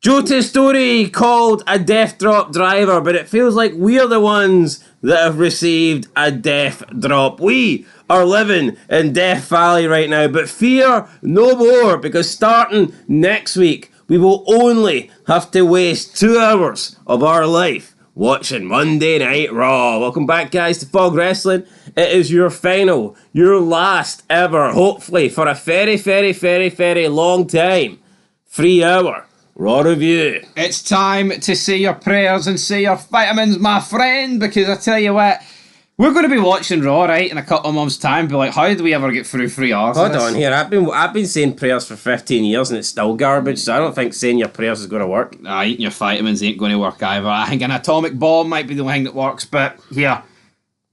Jota's story called a death drop driver, but it feels like we're the ones that have received a death drop. We are living in Death Valley right now, but fear no more, because starting next week, we will only have to waste 2 hours of our life watching Monday Night Raw. Welcome back, guys, to Fog Wrestling. It is your final, your last ever, hopefully, for a very, very, very, very long time, 3 hour Raw review. It's time to say your prayers and say your vitamins, my friend, because I tell you what, we're going to be watching Raw, right, in a couple of months' time, be like, how did we ever get through 3 hours? Hold on here, I've been saying prayers for 15 years and it's still garbage, so I don't think saying your prayers is going to work. Nah, eating your vitamins ain't going to work either. I think an atomic bomb might be the only thing that works, but here,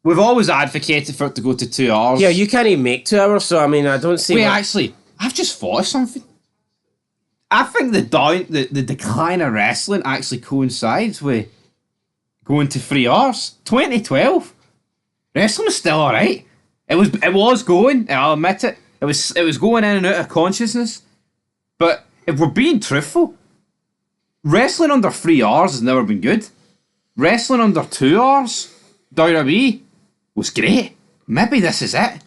we've always advocated for it to go to 2 hours. Yeah, you can't even make 2 hours, so I mean, I don't see... Wait, actually, I've just thought of something. I think the decline of wrestling actually coincides with going to 3 hours. 2012, wrestling was still alright. It was going, I'll admit it. It was going in and out of consciousness. But if we're being truthful, wrestling under 3 hours has never been good. Wrestling under 2 hours, WWE, was great. Maybe this is it.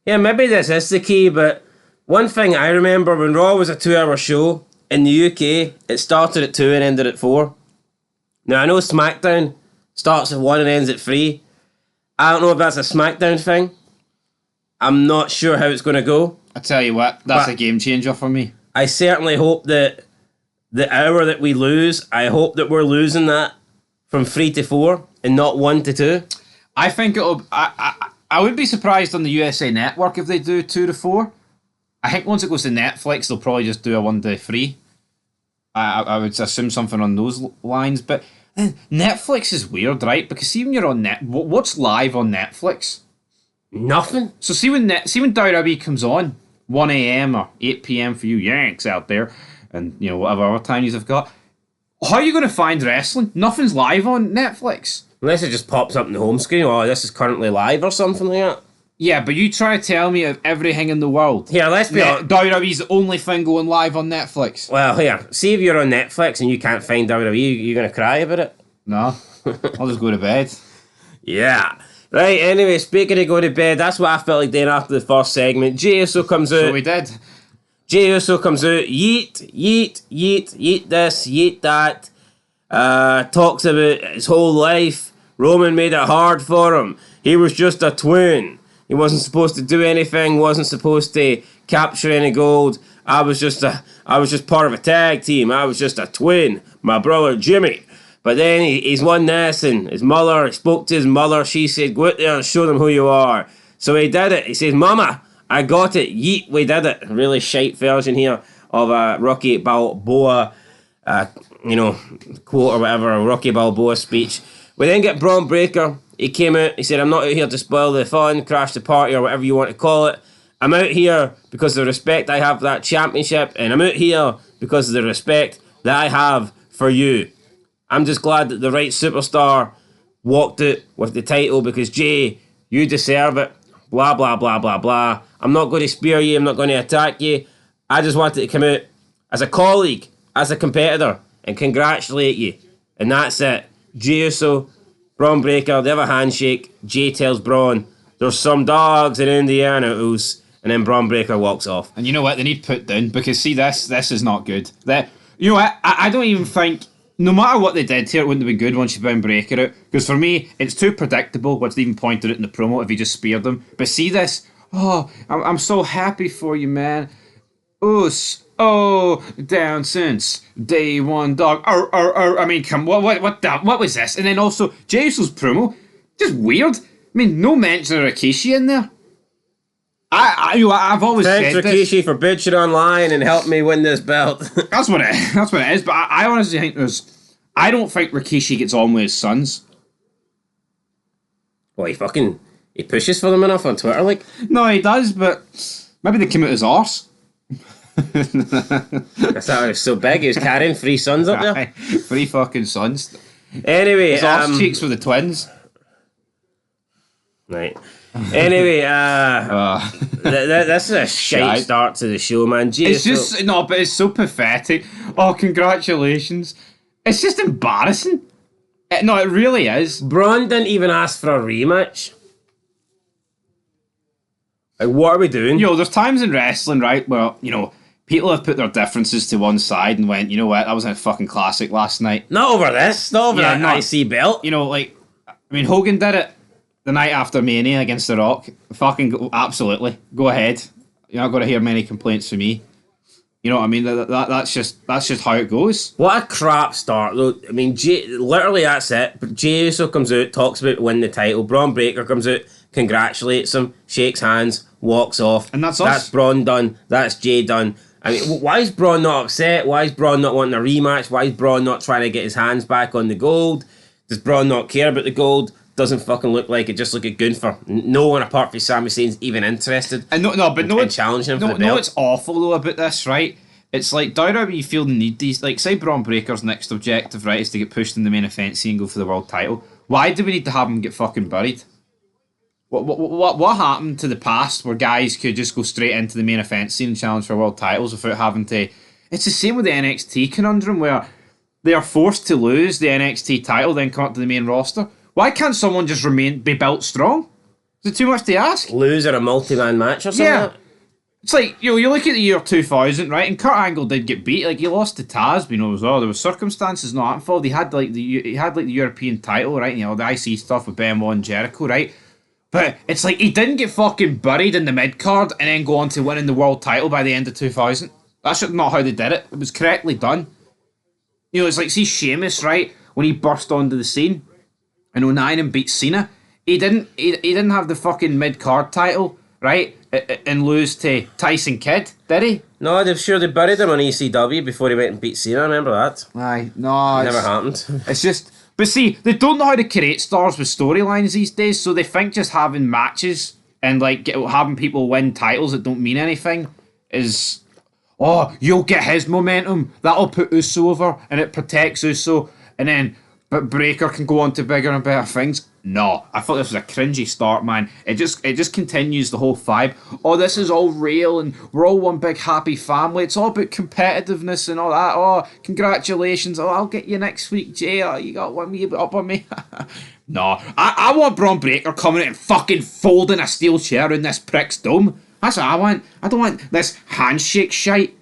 Yeah, maybe this is the key, but one thing I remember, when Raw was a 2 hour show, in the UK, it started at 2 and ended at 4. Now, I know SmackDown starts at 1 and ends at 3. I don't know if that's a SmackDown thing. I'm not sure how it's going to go. I tell you what, that's a game changer for me. I certainly hope that the hour that we lose, I hope that we're losing that from 3 to 4 and not 1 to 2. I think it'll... I wouldn't be surprised on the USA Network if they do 2 to 4. I think once it goes to Netflix, they'll probably just do a 1 to 3. I would assume something on those lines, but Netflix is weird, right? Because see when you're on what's live on Netflix? Nothing. So see when WWE comes on, 1 a.m. or 8 p.m. for you Yanks out there, and you know whatever other time you've got. How are you going to find wrestling? Nothing's live on Netflix. Unless it just pops up in the home screen, oh, this is currently live or something like that. Yeah, but you try to tell me of everything in the world. Here, let's be honest. WWE's the only thing going live on Netflix. Well, here, see if you're on Netflix and you can't find WWE, you're going to cry about it? No. I'll just go to bed. Yeah. Right, anyway, speaking of going to bed, that's what I felt like doing after the first segment. Jey Uso comes out. So we did. Jey Uso comes out, yeet this, yeet that. Talks about his whole life. Roman made it hard for him. He was just a twin. He wasn't supposed to do anything, wasn't supposed to capture any gold. I was just part of a tag team. I was just a twin. My brother Jimmy. But then he's won this, and he spoke to his mother. She said, go out there and show them who you are. So he did it. He says, Mama, I got it. Yeet, we did it. A really shite version here of a Rocky Balboa, quote or whatever, a Rocky Balboa speech. We then get Braun Breaker. He came out, he said, I'm not out here to spoil the fun, crash the party, or whatever you want to call it. I'm out here because of the respect I have for that championship, and I'm out here because of the respect that I have for you. I'm just glad that the right superstar walked out with the title, because Jey, you deserve it. Blah, blah, blah, blah, blah. I'm not going to spear you, I'm not going to attack you. I just wanted to come out as a colleague, as a competitor, and congratulate you. And that's it. Jey Uso, Braun Breaker, they have a handshake. Jey tells Braun, there's some dogs in Indiana, Oos. And then Braun Breaker walks off. And you know what? They need put down, because see, this is not good. You know what? I don't even think, no matter what they did here, it wouldn't have been good once you Braun Breaker out. Because for me, it's too predictable, what's even pointed out in the promo if he just speared them. But see this? Oh, I'm so happy for you, man. Oos. Oh, down since day one, dog. I mean, come, what was this? And then also, Jey Uso's promo, just weird. I mean, no mention of Rikishi in there. I've always Thanks, said Rikishi, this. for bitching online and helping me win this belt. That's what it is. But I honestly think I don't think Rikishi gets on with his sons. Well, he pushes for them enough on Twitter, like. No, he does, but maybe they came out his arse. I thought he was so big, he was carrying 3 sons up there. 3 fucking sons. Anyway, his arse cheeks were the twins. Right. Anyway, this is a shite start to the show, man. It's just no, but it's so pathetic. Oh, congratulations! It's just embarrassing. No, it really is. Braun didn't even ask for a rematch. Like, what are we doing? There's times in wrestling, right, where people have put their differences to one side and went, you know what, that was a fucking classic last night. Not over this. Not over that IC belt. Hogan did it the night after Mania against The Rock. Absolutely. Go ahead. You're not going to hear many complaints from me. You know what I mean? That's just how it goes. What a crap start, though. I mean, literally that's it. But Jey Uso comes out, talks about winning the title. Braun Breaker comes out, congratulates him, shakes hands, walks off. And that's us. That's Braun done. That's Jey done. I mean, why is Braun not upset? Why is Braun not wanting a rematch? Why is Braun not trying to get his hands back on the gold? Does Braun not care about the gold? Doesn't fucking look like it. Just look at Gunther. No one apart from Sami Zayn's even interested. And in challenging him for the belt. No, what's awful though about this, right? It's like, WWE feel the need these. Like, say Braun Breaker's next objective, right, is to get pushed in the main event scene and go for the world title. Why do we need to have him get fucking buried? What happened to the past where guys could just go straight into the main event scene and challenge for world titles without having to? It's the same with the NXT conundrum where they are forced to lose the NXT title, then come up to the main roster. Why can't someone just be built strong? Is it too much to ask? Lose at a multi-man match or something? Yeah. It's like, you look at the year 2000, right? And Kurt Angle did get beat. Like, he lost to Taz, but there was circumstances not involved. He had the European title, right? The IC stuff with Benoit and Jericho, right? But it's like, he didn't get fucking buried in the mid-card and then go on to winning the world title by the end of 2000. That's not how they did it. It was correctly done. It's like, see Sheamus, right? When he burst onto the scene in 09 and beat Cena, he didn't have the fucking mid-card title, right? And lose to Tyson Kidd, did he? No, they've sure they buried him on ECW before he went and beat Cena. I remember that. Aye, no, it never happened. It's just, but see, they don't know how to create stars with storylines these days. So they think just having matches and like having people win titles that don't mean anything is, you'll get his momentum. That'll put Uso over, and it protects Uso, and then but Breaker can go on to bigger and better things. No, I thought this was a cringy start, man. It just continues the whole vibe. Oh, this is all real, and we're all one big happy family. It's all about competitiveness and all that. Oh, congratulations. Oh, I'll get you next week, Jey. Oh, you got one me up on me. No, I want Braun Breaker coming in and fucking folding a steel chair in this prick's dome. That's what I want. I don't want this handshake shite.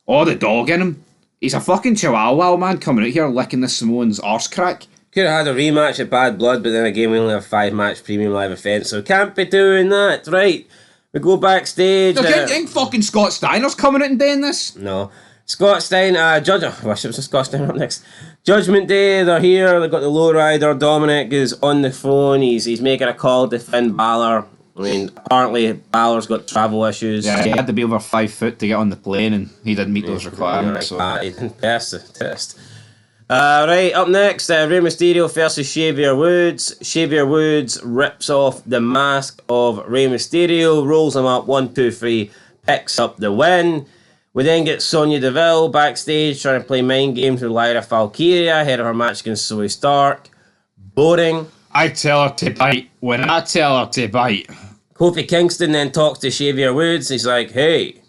Oh, the dog in him. He's a fucking chihuahua, man, coming out here licking this Samoan's arse crack. Could have had a rematch at Bad Blood, but then again, we only have 5-match premium live events, so can't be doing that, right? We go backstage. I think fucking Scott Steiner's coming out and doing this. No. Scott Steiner, wish it was Scott Steiner up next. Judgment Day, they're here, they've got the lowrider. Dominic is on the phone, he's making a call to Finn Balor. I mean, apparently Balor's got travel issues. Yeah, he had to be over 5 foot to get on the plane, and he didn't meet those requirements. He didn't pass the test. Right, up next, Rey Mysterio versus Xavier Woods. Xavier Woods rips off the mask of Rey Mysterio, rolls him up, 1, 2, 3, picks up the win. We then get Sonya Deville backstage trying to play mind games with Lyra Valkyria ahead of her match against Zoe Stark. Boring. I tell her to bite when I tell her to bite. Kofi Kingston then talks to Xavier Woods. He's like, hey,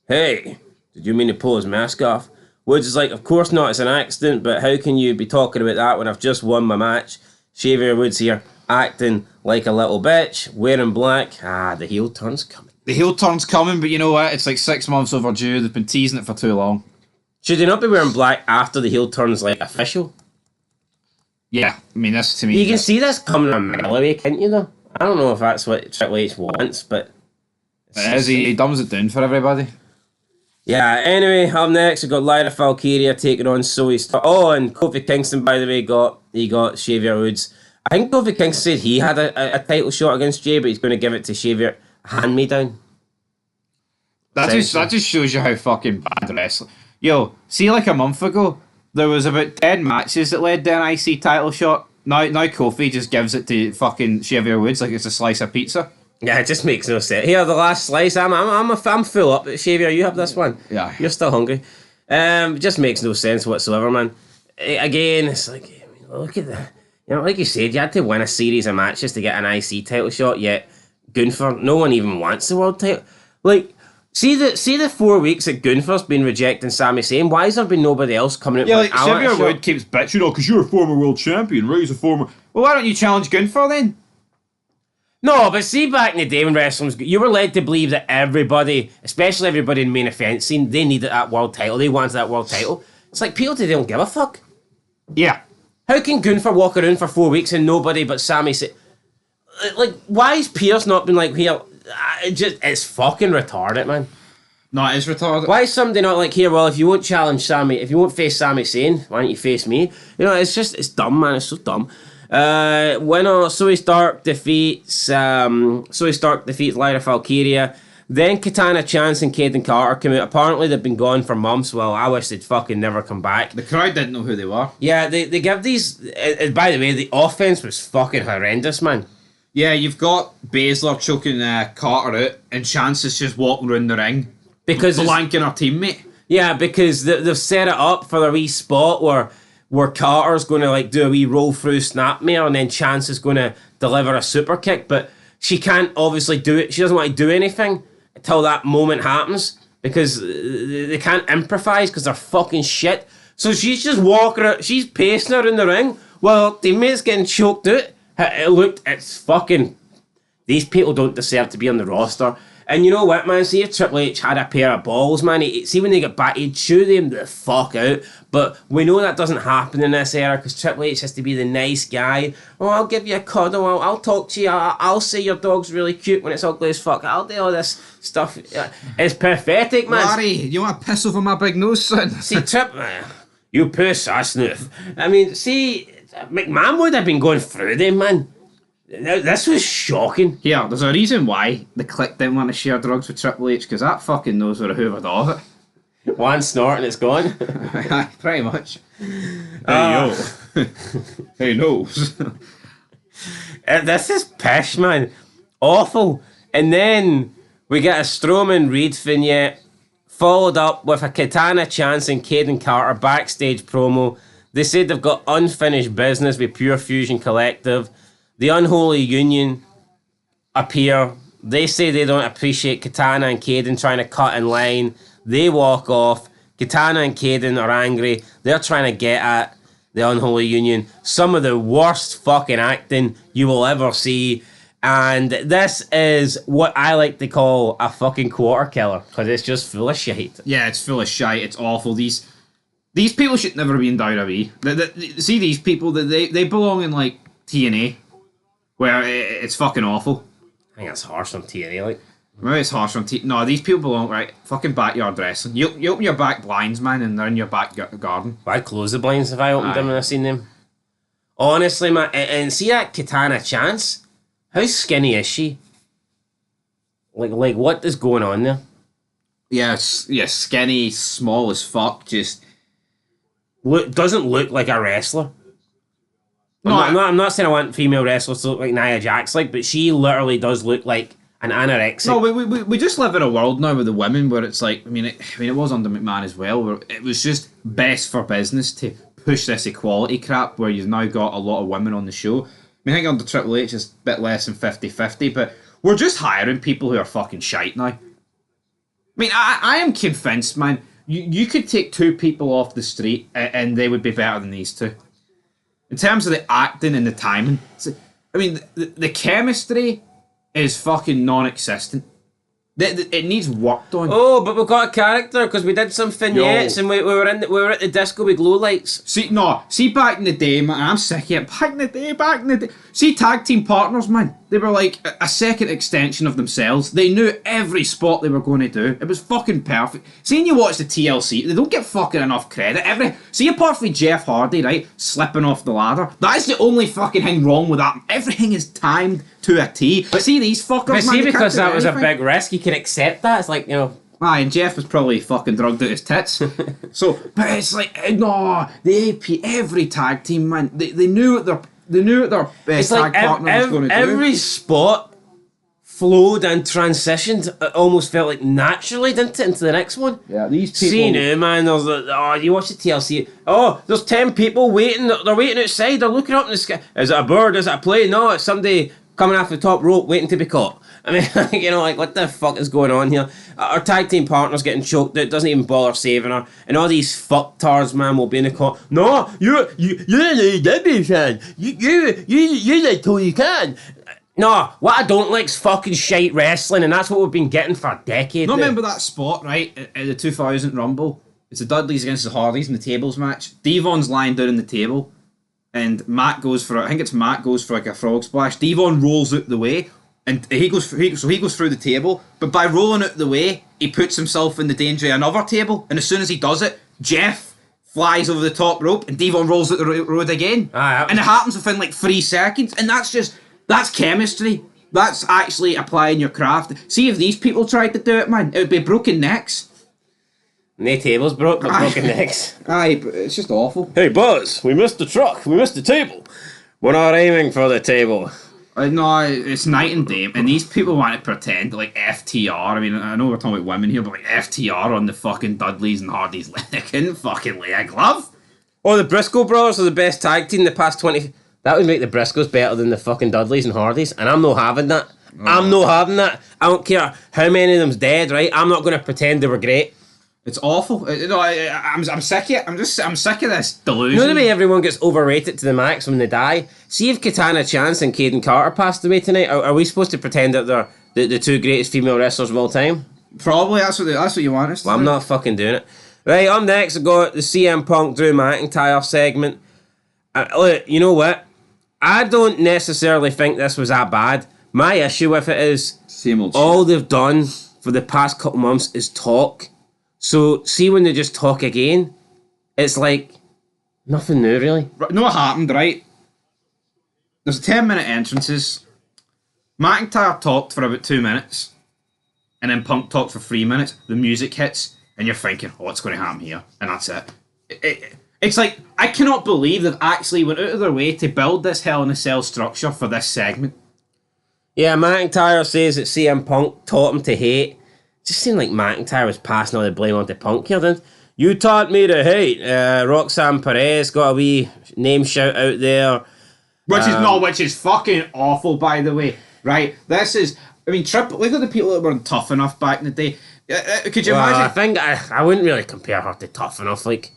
did you mean to pull his mask off? Woods is like, of course not, it's an accident, but how can you be talking about that when I've just won my match? Xavier Woods here, acting like a little bitch, wearing black. The heel turn's coming. The heel turn's coming, but you know what? It's like 6 months overdue. They've been teasing it for too long. Should they not be wearing black after the heel turn's like official? Yeah, I mean, that's to me. You can see this coming a mile away, can't you, though? I don't know if that's what Triple H wants, but... It is, he dumbs it down for everybody. Yeah, anyway, up next, we've got Lyra Valkyria taking on Zoe Stark. Oh, and Kofi Kingston, by the way, got Xavier Woods. I think Kofi Kingston said he had a title shot against Jey, but he's going to give it to Xavier. Hand-me-down. That just shows you how fucking bad wrestling. Yo, see, like a month ago, there was about 10 matches that led to an IC title shot. Now Kofi just gives it to fucking Xavier Woods like it's a slice of pizza. Yeah, it just makes no sense. Here, the last slice. I'm full up. Xavier, you have this one. Yeah. You're still hungry. It just makes no sense whatsoever, man. Again, it's like, look at that. You know, like you said, you had to win a series of matches to get an IC title shot, yet Gunther. No one even wants the world title. Like, see the 4 weeks that Gunther's been rejecting Sami Zayn. Why has there been nobody else coming out? Yeah, like, like Xavier Woods keeps bitching, because you're a former world champion, right? He's a former. Well, why don't you challenge Gunther then? No, but see, back in the day when wrestling was good, you were led to believe that everybody, especially everybody in the main event scene, they needed that world title. They wanted that world title. It's like people today don't give a fuck. Yeah. How can Gunther walk around for 4 weeks and nobody but Sami Zayn? Like, why is Pierce not been like, here? It's fucking retarded, man. No, it is retarded. Why is somebody not like, here, well, if you won't challenge Sami, if you won't face Sami Zayn, why don't you face me? You know, it's dumb, man. It's so dumb. Winner, Zoe Stark defeats Lyra Valkyria. Then Katana Chance and Caden Carter come out. Apparently they've been gone for months. Well, I wish they'd fucking never come back. The crowd didn't know who they were. Yeah, they give these... by the way, the offense was fucking horrendous, man. Yeah, you've got Baszler choking Carter out, and Chance is just walking around the ring. Because blanking her teammate. Yeah, because they've set it up for a wee spot where Carter's going to like do a wee roll through snapmare, and then Chance is going to deliver a super kick, but she can't obviously do it. She doesn't want to do anything until that moment happens because they can't improvise because they're fucking shit. So she's just walking out, she's pacing her in the ring while her teammate's getting choked out. It's fucking... These people don't deserve to be on the roster. And you know what, man? See if Triple H had a pair of balls, man. See when they get back, he'd chew them the fuck out. But we know that doesn't happen in this era because Triple H has to be the nice guy. Oh, I'll give you a cuddle. I'll talk to you. I'll say your dog's really cute when it's ugly as fuck. I'll do all this stuff. It's pathetic, man. Larry, you want to piss over my big nose, son? See, you piss, I sniff. I mean, see, McMahon would have been going through them, man. This was shocking. Yeah, there's a reason why the Click didn't want to share drugs with Triple H, because that fucking knows where a hoovered off it. One snort and it's gone. Pretty much. Hey, yo. Hey, knows. This is pish, man. Awful. And then we get a Strowman Reed vignette, followed up with a Katana Chance and Caden Carter backstage promo. They said they've got unfinished business with Pure Fusion Collective. The Unholy Union appear. They say they don't appreciate Katana and Caden trying to cut in line. They walk off. Katana and Caden are angry. They're trying to get at the Unholy Union. Some of the worst fucking acting you will ever see. And this is what I like to call a fucking quarter killer, because it's just full of shit. Yeah, it's full of shite. It's awful. These people should never be in WWE. See these people, they belong in like TNA. Where it's fucking awful. I think that's harsh on TNA, like. Maybe it's harsh on TNA. No, these people belong, right, fucking backyard wrestling. You open your back blinds, man, and they're in your back garden. I'd close the blinds if I opened them and I seen them. Honestly, man, and see that Katana Chance? How skinny is she? Like what is going on there? Yeah, skinny, small as fuck, just... Doesn't look like a wrestler. No, I'm not saying I want female wrestlers to look like Nia Jax, but she literally does look like an anorexic. No, we just live in a world now with the women where it's like, I mean, it was under McMahon as well, where it was just best for business to push this equality crap where you've now got a lot of women on the show. I mean, I think under Triple H it's a bit less than 50-50, but we're just hiring people who are fucking shite now. I mean, I am convinced, man, you could take two people off the street and they would be better than these two. In terms of the acting and the timing, I mean, the chemistry is fucking non-existent. It needs work done. Oh, but we've got a character because we did some vignettes and we were at the disco with glow lights. See back in the day, man, I'm sick of it. Back in the day. See tag team partners, man. They were like a second extension of themselves. They knew every spot they were going to do. It was fucking perfect. See, when you watch the TLC, they don't get fucking enough credit. See, apart from Jeff Hardy, right, slipping off the ladder, that is the only fucking thing wrong with that. Everything is timed to a T. But see, these fuckers, but see, man, because that was a big risk, you can accept that. It's like, you know... Aye, and Jeff was probably fucking drugged out his tits. So, but it's like, no, the AP, every tag team, man, they knew what their best tag partner was going to do. Every spot flowed and transitioned. It almost felt like naturally, didn't it, into the next one? Yeah, these people... See now, man, there's you watch the TLC, there's 10 people waiting, they're waiting outside, they're looking up in the sky. Is it a bird, is it a plane? No, it's somebody coming off the top rope, waiting to be caught. I mean, you know, like, what the fuck is going on here? Our tag team partner's getting choked out, doesn't even bother saving her, and all these fucktards, man, will be in the corner. No, you're an AEW fan. You like Tony Khan. No, what I don't like is fucking shite wrestling, and that's what we've been getting for a decade. No, remember that spot, right, at the 2000 Rumble? It's the Dudleys against the Hardys in the tables match. Devon's lying down on the table, and Matt goes for, I think it's Matt goes for like a frog splash. Devon rolls out the way, and he goes through the table, but by rolling out the way, he puts himself in the danger of another table, and as soon as he does it, Jeff flies over the top rope, and Devon rolls out the road again. And it happens within like 3 seconds, and that's chemistry. That's actually applying your craft. See if these people tried to do it, man, it would be broken necks. No tables broke, but broken necks. Aye, but it's just awful. Hey, Buzz, we missed the truck. We missed the table. We're not aiming for the table. No, it's night and day, and these people want to pretend like FTR. I mean, I know we're talking about women here, but like FTR on the fucking Dudleys and Hardys, they couldn't fucking lay a glove. Oh, the Briscoe brothers are the best tag team in the past 20... That would make the Briscoes better than the fucking Dudleys and Hardys, and I'm not having that. I'm not having that. I don't care how many of them's dead, right? I'm not going to pretend they were great. It's awful. I'm sick of it. I'm sick of this delusion. You know the way everyone gets overrated to the max when they die? See if Katana Chance and Kaden Carter passed away tonight. Are we supposed to pretend that they're the two greatest female wrestlers of all time? Probably. That's what you want us to do. I'm not fucking doing it. Right, up next I've got the CM Punk Drew McIntyre segment. Look, you know what? I don't necessarily think this was that bad. My issue with it is same old all shit. They've done for the past couple months is talk. So, see when they just talk again, it's like nothing new, really. Know what happened, right? There's 10-minute entrances. McIntyre talked for about 2 minutes, and then Punk talked for 3 minutes. The music hits, and you're thinking, oh, what's going to happen here? And that's it. It's like, I cannot believe they've actually went out of their way to build this Hell in a Cell structure for this segment. Yeah, McIntyre says that CM Punk taught him to hate. It just seemed like McIntyre was passing all the blame onto Punk here, didn't you? Taught me to hate. Roxanne Perez got a wee name shout out there. Which is fucking awful, by the way. Right? This is, I mean, look at the people that were Tough Enough back in the day. Could you imagine? I think I wouldn't really compare her to Tough Enough, like.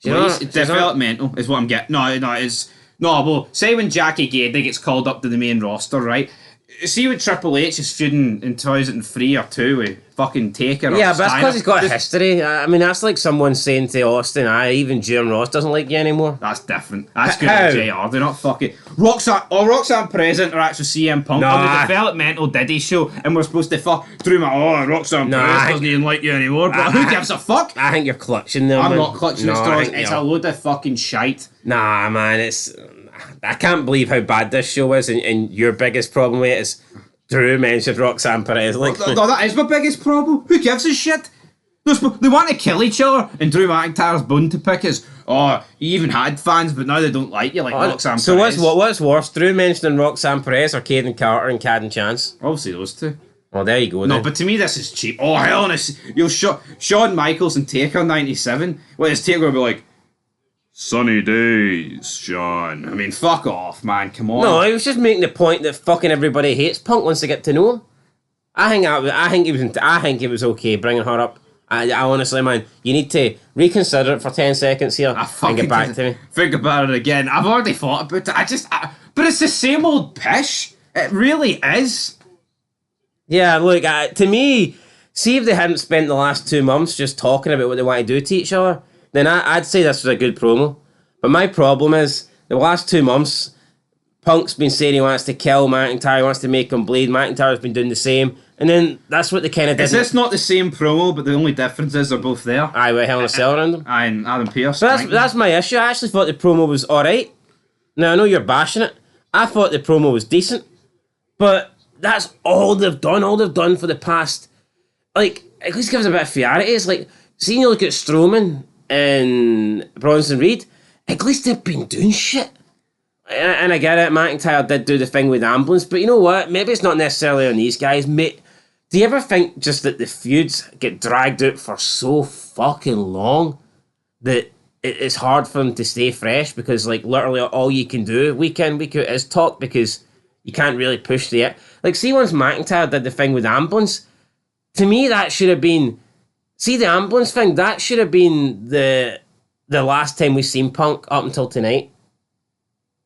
It's developmental is what I'm getting. Well, say when Jackie Gayda gets called up to the main roster, right? See what Triple H is feuding in 2003 or 2 with fucking Taker. Yeah, but that's because he's got a history. I mean, that's like someone saying to Austin, even Jim Ross doesn't like you anymore. That's different. That's good at JR. They're not fucking... Roxanne Perez interacts with CM Punk on the developmental Diddy show, and we're supposed to fuck through Roxanne Perez doesn't even like you anymore, but who gives a fuck? I think you're clutching them. I'm not clutching the straws. It's a load of fucking shite. Nah, man, it's... I can't believe how bad this show is, and your biggest problem with it is Drew mentioned Roxanne Perez. Like, no, that is my biggest problem. Who gives a shit? They want to kill each other, and Drew McIntyre's bone to pick is, you even had fans, but now they don't like you, like Roxanne Perez. So what's worse, Drew mentioning Roxanne Perez or Kaden Carter and Caden Chance? Obviously those two. Well, there you go. No, but to me this is cheap. Oh, hell, Shawn Michaels and Taker 97. Well, is Taker going to be like, sunny days, Shawn. I mean, fuck off, man. Come on. No, I was just making the point that fucking everybody hates Punk once they get to know him. I think it was okay bringing her up. I honestly, man, you need to reconsider it for 10 seconds here and get back to me. Think about it again. I've already thought about it. But it's the same old pish. It really is. Yeah, look, to me, see if they hadn't spent the last 2 months just talking about what they want to do to each other, then I'd say this was a good promo. But my problem is, the last 2 months, Punk's been saying he wants to kill McIntyre, he wants to make him bleed. McIntyre's been doing the same. And then that's what they kind of did. Is this not the same promo, but the only difference is they're both there? Aye, with Hell in a Cell around them. Aye, and Adam Pearce. So that's my issue. I actually thought the promo was alright. Now, I know you're bashing it. I thought the promo was decent. But that's all they've done. All they've done for the past... Like, at least give us a bit of variety. It's like, seeing you look at Strowman and Bronson Reed, at least they've been doing shit. And I get it, McIntyre did do the thing with the ambulance, but you know what? Maybe it's not necessarily on these guys. Do you ever think just that the feuds get dragged out for so fucking long that it's hard for them to stay fresh? Because, like, literally all you can do week in, week out is talk, because you can't really push the it. Like, see, once McIntyre did the thing with the ambulance, to me, that should have been... See, the ambulance thing, that should have been the last time we've seen Punk up until tonight.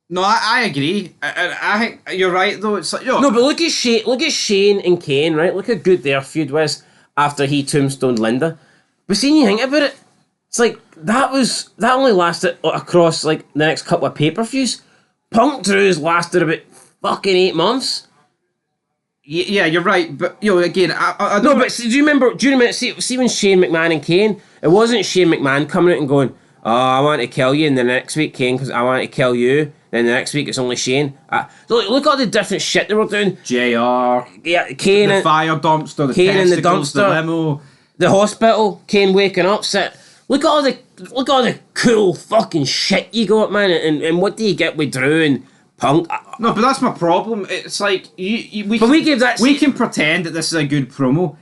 No, I agree. I think you're right, though. It's like, No, but look at Shane and Kane, right? Look how good their feud was after he tombstoned Linda. But see, you think about it, it's like, that only lasted across, like, the next couple of pay-per-views. Punk Drew's lasted about fucking 8 months. Yeah, you're right, but again, I don't. No, but do you remember? See when Shane McMahon and Kane? It wasn't Shane McMahon coming out and going, "Oh, I want to kill you," and the next week Kane, because I want to kill you. Then the next week it's only Shane. Look at all the different shit they were doing. JR, yeah, Kane, the fire dumpster, the Kane in the testicles, dumpster, the limo, the hospital, Kane waking up. Look at all the cool fucking shit you got, man. And what do you get with Drew and Punk? No, but that's my problem. It's like we can pretend that this is a good promo.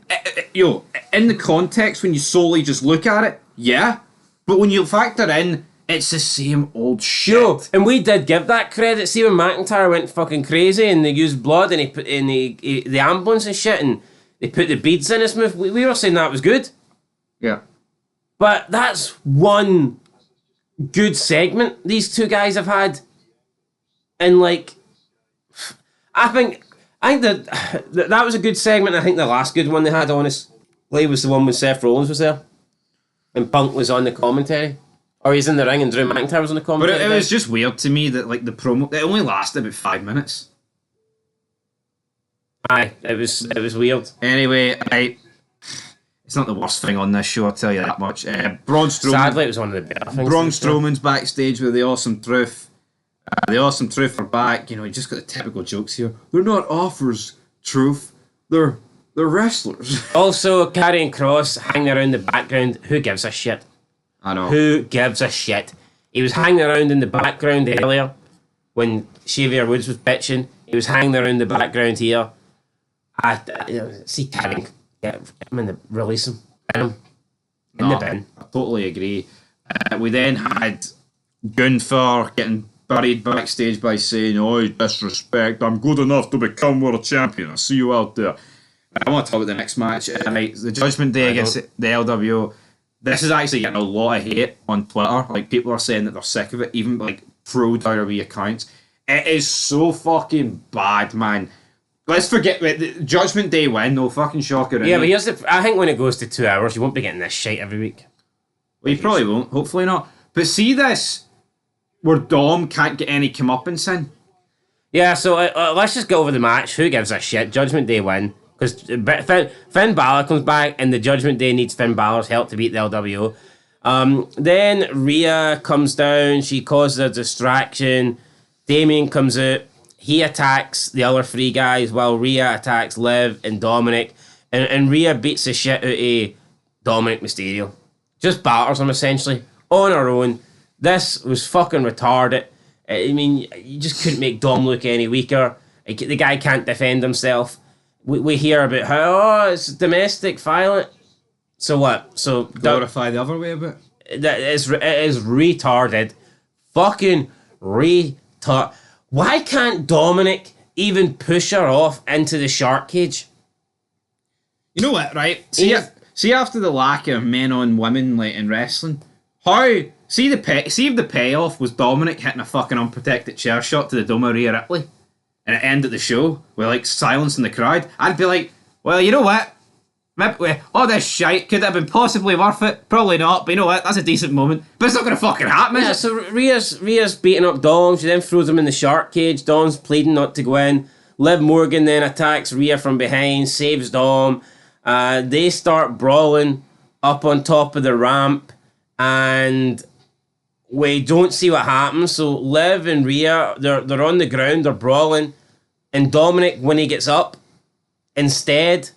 In the context when you solely just look at it, yeah. But when you factor in, it's the same old shit. No, and we did give that credit. See when McIntyre went fucking crazy and they used blood and he put in the ambulance and shit and they put the beads in his mouth. We were saying that was good. Yeah. But that's one good segment these two guys have had. And like, I think that was a good segment. I think the last good one they had, honestly, was the one with Seth Rollins was there. And Punk was on the commentary. Or he's in the ring and Drew McIntyre was on the commentary. But it was just weird to me that like the promo, it only lasted about 5 minutes. Aye, it was weird. Anyway, it's not the worst thing on this show, I'll tell you that much. Braun Strowman. Sadly, it was one of the better things. Braun Strowman's backstage with the Awesome Truth. The Awesome Truth are back. You just got the typical jokes here. They're not offers, Truth. They're wrestlers. Also, Karrion Kross hanging around the background. Who gives a shit? I know. Who gives a shit? He was hanging around in the background earlier when Xavier Woods was pitching. He was hanging around the background here. See Karrion. Get him in the release him. Bin him. In the bin. I totally agree. We then had Gunther getting buried backstage by saying, "Oh, disrespect, I'm good enough to become world champion. I'll see you out there." I want to talk about the next match. The Judgment Day against the LWO. This is actually getting a lot of hate on Twitter. Like, people are saying that they're sick of it, even like pro-WWE accounts. It is so fucking bad, man. Let's forget the Judgment Day win, no fucking shocker. Yeah, but I think when it goes to 2 hours, you won't be getting this shit every week. Well, you probably won't. Hopefully not. But see this, where Dom can't get any comeuppance in. Yeah, so let's just go over the match. Who gives a shit? Judgment Day win. Because Finn Balor comes back and the Judgment Day needs Finn Balor's help to beat the LWO. Then Rhea comes down. She causes a distraction. Damien comes out. He attacks the other three guys while Rhea attacks Liv and Dominic. And Rhea beats the shit out of Dominic Mysterio. Just batters him, essentially. On her own. This was fucking retarded. I mean, you just couldn't make Dom look any weaker. The guy can't defend himself. We hear about how, it's domestic violence. So what? So glorify the other way a bit. It is retarded. Fucking retard. Why can't Dominic even push her off into the shark cage? You know what, right? See after the lack of men on women like in wrestling, see if the payoff was Dominic hitting a fucking unprotected chair shot to the Dome of Rhea Ripley and it ended the show with like silence in the crowd, I'd be like, well, you know what? Maybe all this shite could have been possibly worth it. Probably not, but you know what? That's a decent moment. But it's not gonna fucking happen. Yeah, so Rhea's beating up Dom. She then throws him in the shark cage. Dom's pleading not to go in. Liv Morgan then attacks Rhea from behind, saves Dom. They start brawling up on top of the ramp, and we don't see what happens. So Liv and Rhea, they're on the ground, they're brawling, and Dominic, when he gets up, instead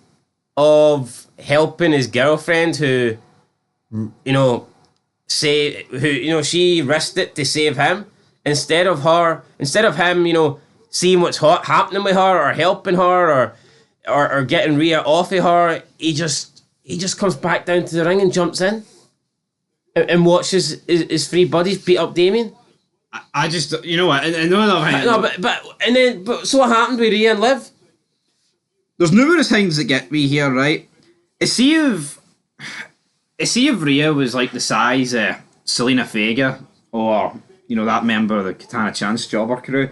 of helping his girlfriend who she risked it to save him, instead of him seeing what's happening with her or helping her or getting Rhea off of her, he just comes back down to the ring and jumps in and watches his three buddies beat up Damien. I just, you know what? And no, but so what happened with Rhea and Liv? There's numerous things that get me here, right? See if Rhea was like the size of Selena Vega or, you know, that member of the Katana Chance Jobber crew.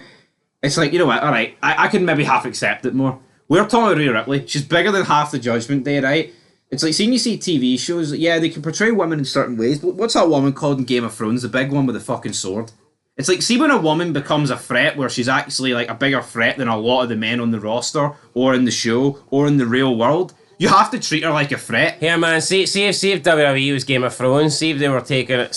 It's like, you know what, alright, I could maybe half accept it more. We're talking about Rhea Ripley. She's bigger than half the Judgment Day, right? It's like, seeing you see TV shows, yeah, they can portray women in certain ways, but what's that woman called in Game of Thrones? The big one with the fucking sword? It's like, see when a woman becomes a threat where she's actually like a bigger threat than a lot of the men on the roster, or in the show, or in the real world, you have to treat her like a threat. Yeah, man, see if WWE was Game of Thrones, see if they were taking it,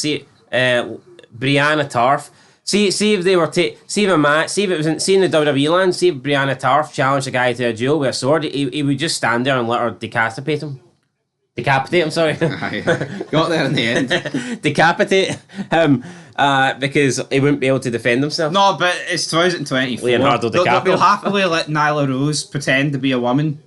Brianna Tarf, see if they were see if a man, see if it was in the WWE land, see if Brianna Tarf challenged a guy to a duel with a sword, he would just stand there and let her decapitate him. Decapitate him, sorry. Got there in the end. Decapitate him because he wouldn't be able to defend himself. No, but it's 2024. Leonardo DiCaprio. They'll happily let Nyla Rose pretend to be a woman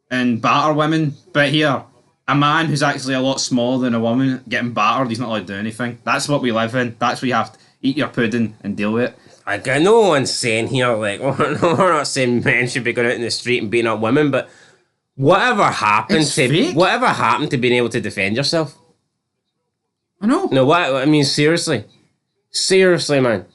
and batter women, but here, a man who's actually a lot smaller than a woman getting battered, he's not allowed to do anything. That's what we live in. That's what you have to eat your pudding and deal with it. Like, no one's saying here, like, we're not saying men should be going out in the street and beating up women, but whatever happened to being able to defend yourself? I know. No, what? I mean, seriously, man.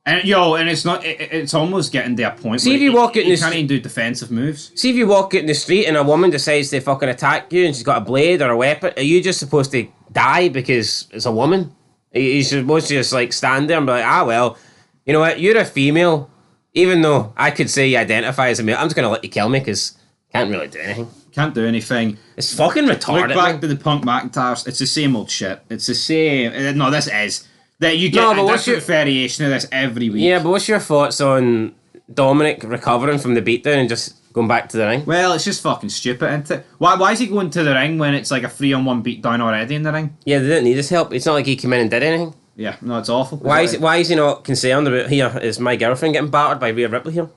And it's not. It's almost getting to a point. See if you walk out in the can't even do defensive moves. See if you walk out in the street and a woman decides to fucking attack you and she's got a blade or a weapon. Are you just supposed to die because it's a woman? You're supposed to just like stand there and be like, well, you know what? You're a female. Even though I could say you identify as a male, I'm just gonna let you kill me because can't really do anything. Can't do anything. It's fucking retarded. Look back to the Punk McIntyres. It's the same old shit. It's the same. No, this is. That you get a different variation of this every week. Yeah, but what's your thoughts on Dominic recovering from the beatdown and just going back to the ring? Well, it's just fucking stupid, isn't it? Why is he going to the ring when it's like a 3-on-1 beatdown already in the ring? Yeah, they didn't need his help. It's not like he came in and did anything. Yeah, no, it's awful. Why is he not concerned about, here, is my girlfriend getting battered by Rhea Ripley here?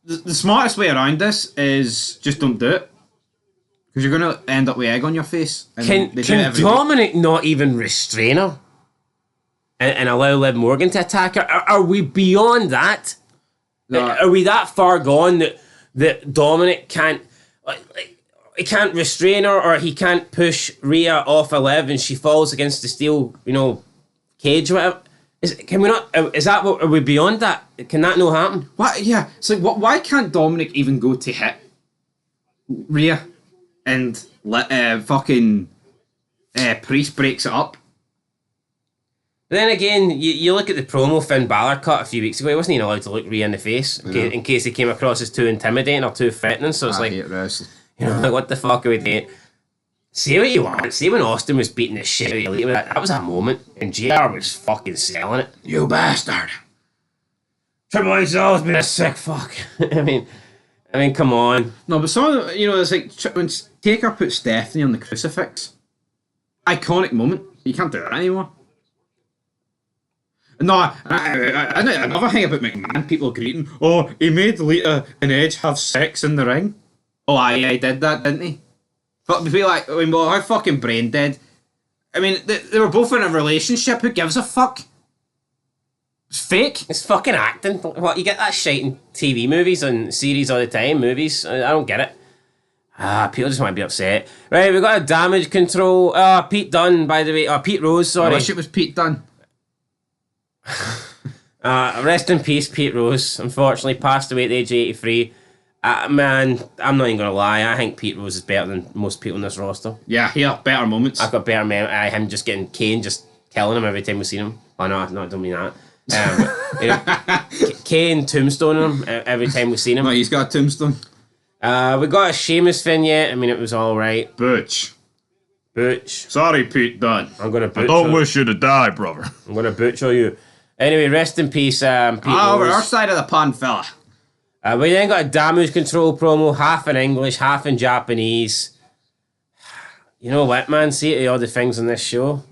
The smartest way around this is just don't do it. Because you're going to end up with egg on your face. Can Dominic not even restrain her? And allow Liv Morgan to attack her? Are we beyond that? No. Are we that far gone that Dominic can't... he can't restrain her, or he can't push Rhea off a Liv and she falls against the steel, cage or whatever. Are we beyond that? Can that not happen? Why? Yeah. So why can't Dominic even go to hit Rhea and let fucking Priest breaks it up? But then again, you look at the promo Finn Balor cut a few weeks ago. He wasn't even allowed to look Rhea in the face in case he came across as too intimidating or too threatening. So it's hate wrestling. Like, what the fuck are we doing? Say what you want. See when Austin was beating the shit out of you. That was a moment, and JR was fucking selling it. You bastard. Triple H has always been a sick fuck. I mean, come on. No, but some of the, it's like when Taker put Stephanie on the crucifix. Iconic moment. You can't do that anymore. No, another thing about McMahon, people greeting, he made Lita and Edge have sex in the ring. Oh, aye, he did that, didn't he? But be like, how fucking brain dead. I mean, they were both in a relationship. Who gives a fuck? It's fake. It's fucking acting. What, you get that shit in TV movies and series all the time, movies. I don't get it. People just want to be upset. Right, we got a damage control. Pete Dunne, by the way. Pete Rose, sorry. I wish it was Pete Dunne. Rest in peace, Pete Rose. Unfortunately, passed away at the age of 83. Man, I'm not even gonna lie. I think Pete Rose is better than most people in this roster. Yeah, better moments. I've got better him just getting Kane, just killing him every time we see him. Oh no, I don't mean that. Kane tombstoning him every time we see him. No, he's got a tombstone. We got a Sheamus vignette. I mean, it was all right. Butch. Sorry, Pete Dunne. I'm gonna butcher. I don't wish you to die, brother. I'm gonna butcher you. Anyway, rest in peace, Pete over our side of the pond, fella. We then got a damage control promo, half in English, half in Japanese. You know what, man? See all the things on this show.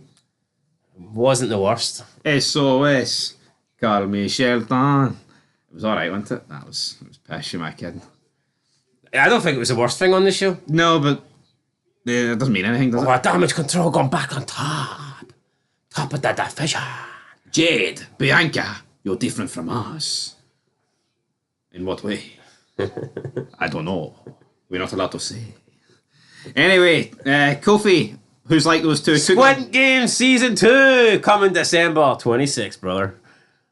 Wasn't the worst. SOS. Call me Shelton. It was alright, wasn't it? It was pish, am I kidding? I don't think it was the worst thing on the show. No, but it doesn't mean anything, does it? Damage control gone back on top. Top of the division. Jade, Bianca, you're different from us. In what way? I don't know. We're not allowed to say. Anyway, Kofi, who's like those two. Squid Game Season 2 coming December 26th, brother.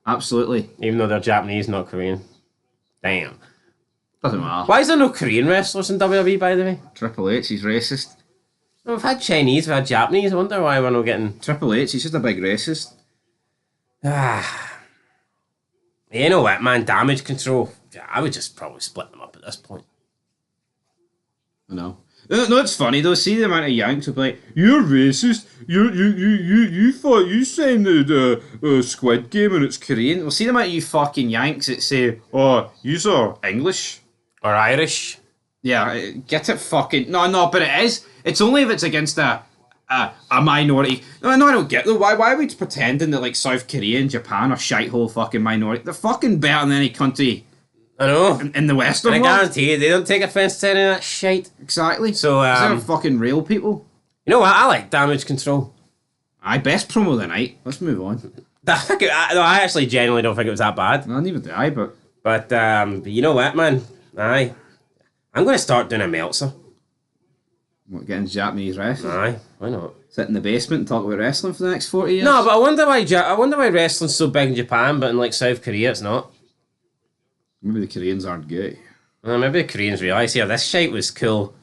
Absolutely. Even though they're Japanese, not Korean. Damn. Doesn't matter. Why is there no Korean wrestlers in WWE, by the way? Triple H, he's racist. Well, we've had Chinese, we've had Japanese. I wonder why we're not getting... Triple H, he's just a big racist. You know what, man? Damage Control. I would just probably split them up at this point. I know. No, it's funny though. See the amount of Yanks who be like, "You're racist. You thought you saying the Squid Game and it's Korean." Well, see the amount of you fucking Yanks that say, "Oh, you're English or Irish." Yeah, get it fucking no. But it is. It's only if it's against a minority. No, I don't get it. Why are we pretending that like South Korea and Japan are shithole fucking minority? They're fucking better than any country. I know. In the Western world. I guarantee you, they don't take offence to any of that shit. Exactly. So, they're fucking real people. You know what? I like Damage Control. Best promo of the night. Let's move on. I actually genuinely don't think it was that bad. No, neither do I, but you know what, man? I'm going to start doing a Meltzer. What, getting Japanese wrestling? Aye, why not? Sit in the basement and talk about wrestling for the next 40 years? No, but I wonder why wrestling's so big in Japan, but in like South Korea it's not. Maybe the Koreans aren't gay. Maybe the Koreans realise, yeah, this shit was cool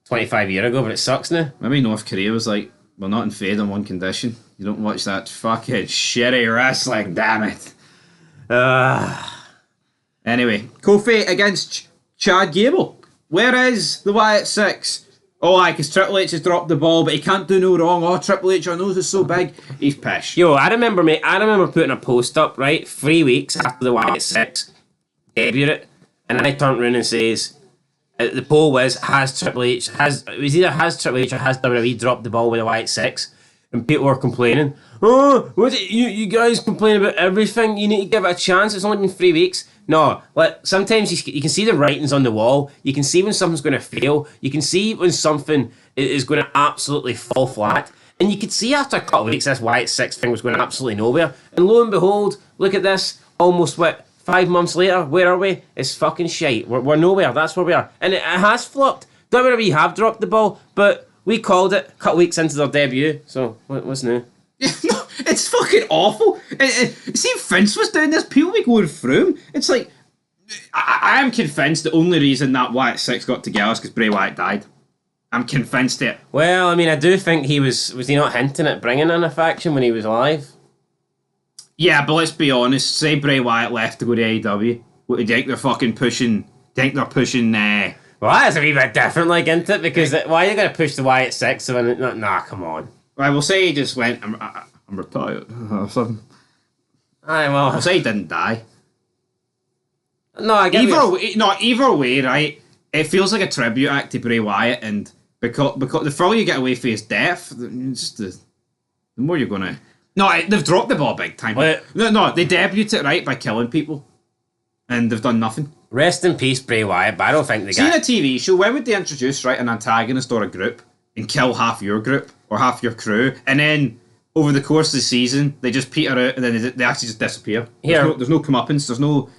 25 years ago, but it sucks now. Maybe North Korea was like, we're not in fade on one condition. You don't watch that fucking shitty wrestling, damn it. Anyway, Kofi against Chad Gable. Where is the Wyatt Sicks? Oh, because Triple H has dropped the ball, but he can't do no wrong. Oh, Triple H, our nose is so big. He's pish. Yo, I remember putting a post up, right, 3 weeks after the Wyatt Sicks debut it, and I turned around and says, the poll was, has Triple H or has WWE dropped the ball with the Wyatt Sicks? And people were complaining, oh, you guys complain about everything, you need to give it a chance, it's only been 3 weeks. No, sometimes you can see the writings on the wall, you can see when something's going to fail, you can see when something is going to absolutely fall flat, and you could see after a couple of weeks this Wyatt Sicks thing was going absolutely nowhere, and lo and behold, look at this, almost 5 months later, where are we? It's fucking shite. We're nowhere. That's where we are. And it has flopped. WWE have dropped the ball, but we called it a couple weeks into their debut. So, what's new? No, it's fucking awful. See, if Vince was doing this, people would be going through him. It's like, I am convinced the only reason that Wyatt Sicks got together is because Bray Wyatt died. I'm convinced it. Well, I mean, I do think was he not hinting at bringing in a faction when he was alive? Yeah, but let's be honest. Say Bray Wyatt left to go to AEW. What do you think they're fucking pushing? Do you think they're pushing? Well, that's a wee bit different, like, isn't it? Because why are you going to push the Wyatt Sicks? Nah, come on. Right, we'll say he just went. I'm retired or something. Aye, well, I'll say he didn't die. No, I get either way, right? It feels like a tribute act to Bray Wyatt, and because the further you get away from his death, just the more you're gonna. No, they've dropped the ball big time. No, they debuted it right by killing people, and they've done nothing. Rest in peace, Bray Wyatt, but I don't think they got... See, in a TV show, when would they introduce, right, an antagonist or a group and kill half your group or half your crew, and then over the course of the season, they just peter out and then they actually just disappear? There's no comeuppance, there's no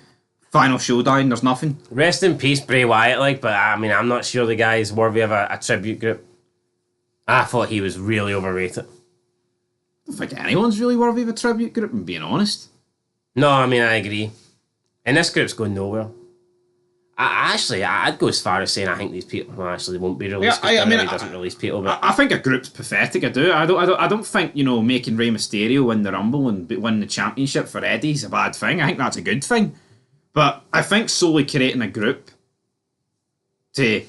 final showdown, there's nothing. Rest in peace, Bray Wyatt, but I mean, I'm not sure the guy's worthy of a tribute group. I thought he was really overrated. I don't think anyone's really worthy of a tribute group, I'm being honest. No, I mean, I agree. And this group's going nowhere. I'd go as far as saying I think these people actually won't be released. Yeah, doesn't release people. But I think a group's pathetic. I do. I don't think making Rey Mysterio win the Rumble and win the championship for Eddie is a bad thing. I think that's a good thing. But I think solely creating a group to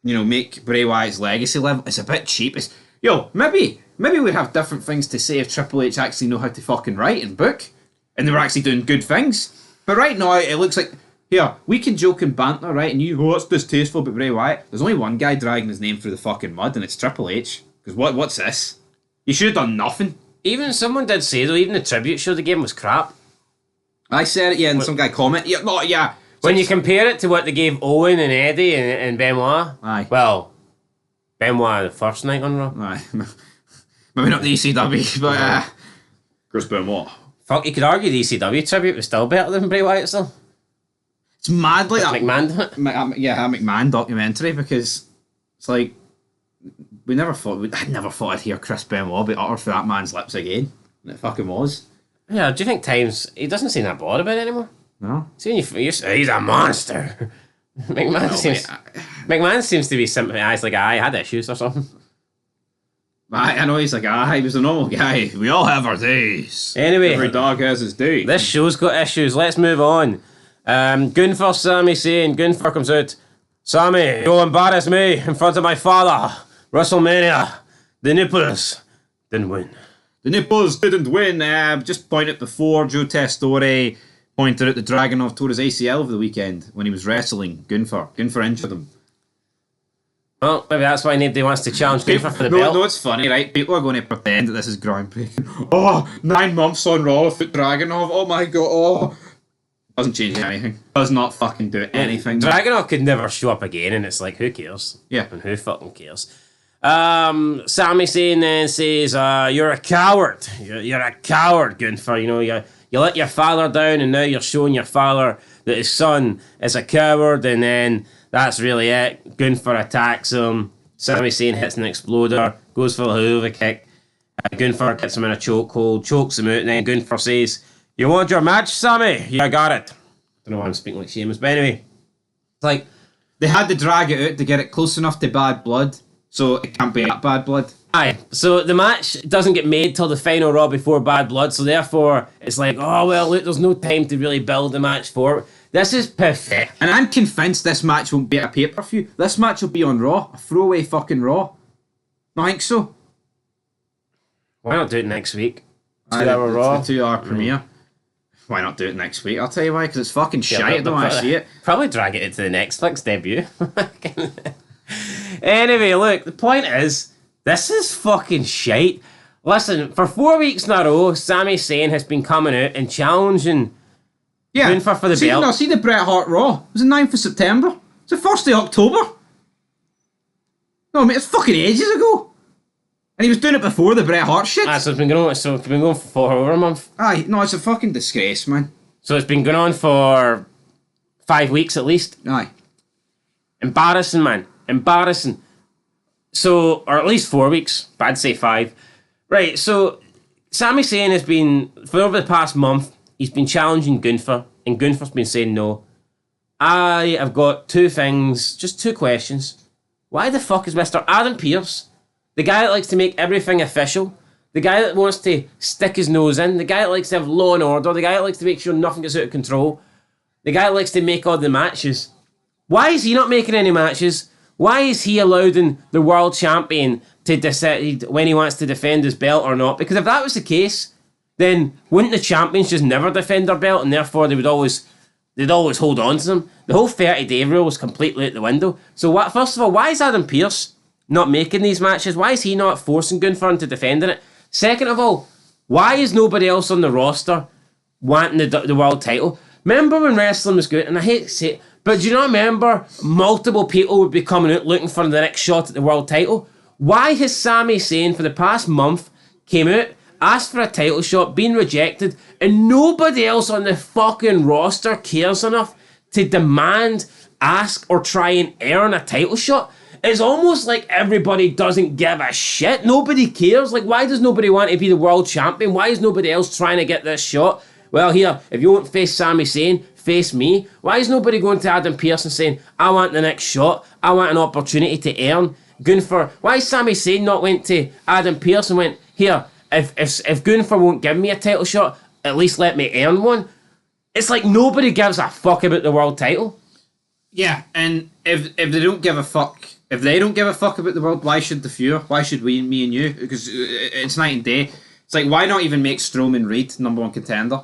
make Bray Wyatt's legacy live is a bit cheap. Maybe we'd have different things to say if Triple H actually know how to fucking write and book, and they were actually doing good things. But right now, it looks like, here, we can joke and banter, right, and it's distasteful about Bray Wyatt. There's only one guy dragging his name through the fucking mud, and it's Triple H. Because what's this? You should have done nothing. Even someone did say, though, even the tribute show they gave him was crap. I said it, yeah, and some guy commented, yeah. When you compare it to what they gave Owen and Eddie and Benoit, aye. Well, Benoit the first night on Raw. Aye. Maybe not the ECW, but Chris Benoit. Fuck, you could argue the ECW tribute was still better than Bray Wyatt still. it's mad like that. McMahon done it. A McMahon documentary, because it's like I never thought I'd hear Chris Benoit be uttered for that man's lips again. And it fucking was. Yeah, do you think times he doesn't seem that bothered about it anymore? No. See, when you say he's a monster. McMahon seems to be sympathised like I had issues or something. I know he's like, he was a normal guy. We all have our days. Anyway, Every dog has his day. this show's got issues. Let's move on. Gunther, Sami Zayn. Gunther comes out. Sami, you'll embarrass me in front of my father. WrestleMania. The nipples didn't win. The nipples didn't win. Just pointed before, Joe Testore pointed out the Dragunov tore his ACL over the weekend when he was wrestling Gunther. Gunther injured him. Well, maybe that's why nobody wants to challenge Gunther for the belt. No, it's funny, right? People are going to pretend that this is groundbreaking. Oh, 9 months on Raw without Dragunov. Oh my god. Oh. Doesn't change anything. Does not fucking do anything. Dragunov could never show up again, and it's like, who cares? Yeah. And who fucking cares? Sami Zayn then says, you're a coward. You're a coward, Gunther. You know, you let your father down, and now you're showing your father that his son is a coward, and then that's really it. Gunther attacks him. Sami Zayn hits an exploder, goes for the hoover kick. Gunther gets him in a chokehold, chokes him out, and then Gunther says, you want your match, Sami? Yeah, I got it. Don't know why I'm speaking like Sheamus, but anyway. It's like, they had to drag it out to get it close enough to Bad Blood, so it can't be that Bad Blood. aye. So the match doesn't get made till the final Raw before Bad Blood, so therefore it's like, oh, well, look, there's no time to really build the match for it. This is perfect. And I'm convinced this match won't be a pay-per-view. This match will be on Raw. A throwaway fucking Raw. I think so. Why not do it next week? 2 Aye, hour Raw. The 2 hour premiere. Why not do it next week? I'll tell you why, because it's fucking shite. I don't want to see it. Probably drag it into the Netflix debut. Anyway, look, the point is, this is fucking shite. Listen, for 4 weeks in a row, Sami Zayn has been coming out and challenging Gunther for the belt. No, see the Bret Hart Raw. It was the 9th of September. It's the 1st of October. No, mate, it's fucking ages ago. And he was doing it before the Bret Hart shit. So it's been going on. So it's been going for over a month. Aye, no, it's a fucking disgrace, man. So it's been going on for 5 weeks at least. Aye. Embarrassing, man. Embarrassing. So, or at least 4 weeks, but I'd say 5. Right, so Sami Zayn has been, for over the past month, he's been challenging Gunther, and Gunther's been saying no. I have got 2 things, just 2 questions. Why the fuck is Mr. Adam Pearce, the guy that likes to make everything official, the guy that wants to stick his nose in, the guy that likes to have law and order, the guy that likes to make sure nothing gets out of control, the guy that likes to make all the matches, why is he not making any matches? Why is he allowing the world champion to decide when he wants to defend his belt or not? Because if that was the case, then wouldn't the champions just never defend their belt, and therefore they'd always hold on to them? The whole 30-day rule was completely out the window. So what? First of all, why is Adam Pearce not making these matches? Why is he not forcing Gunther into defending it? Second of all, why is nobody else on the roster wanting the world title? Remember when wrestling was good, and I hate to say it, but do you not remember multiple people would be coming out looking for the next shot at the world title? Why has Sami Zayn for the past month came out, asked for a title shot, been rejected, and nobody else on the fucking roster cares enough to demand, ask, or try and earn a title shot? It's almost like everybody doesn't give a shit. Nobody cares. Like, why does nobody want to be the world champion? Why is nobody else trying to get this shot? Well, here, if you won't face Sami Zayn, face me. Why is nobody going to Adam Pearce and saying, I want the next shot, I want an opportunity to earn? Gunther, why is Sami Zayn not went to Adam Pearce and went, here, if Gunther won't give me a title shot, at least let me earn one? It's like nobody gives a fuck about the world title. Yeah, and if they don't give a fuck, if they don't give a fuck about the world, why should the few? Why should we, me and you? Because it's night and day. It's like, why not even make Strowman Reed #1 contender?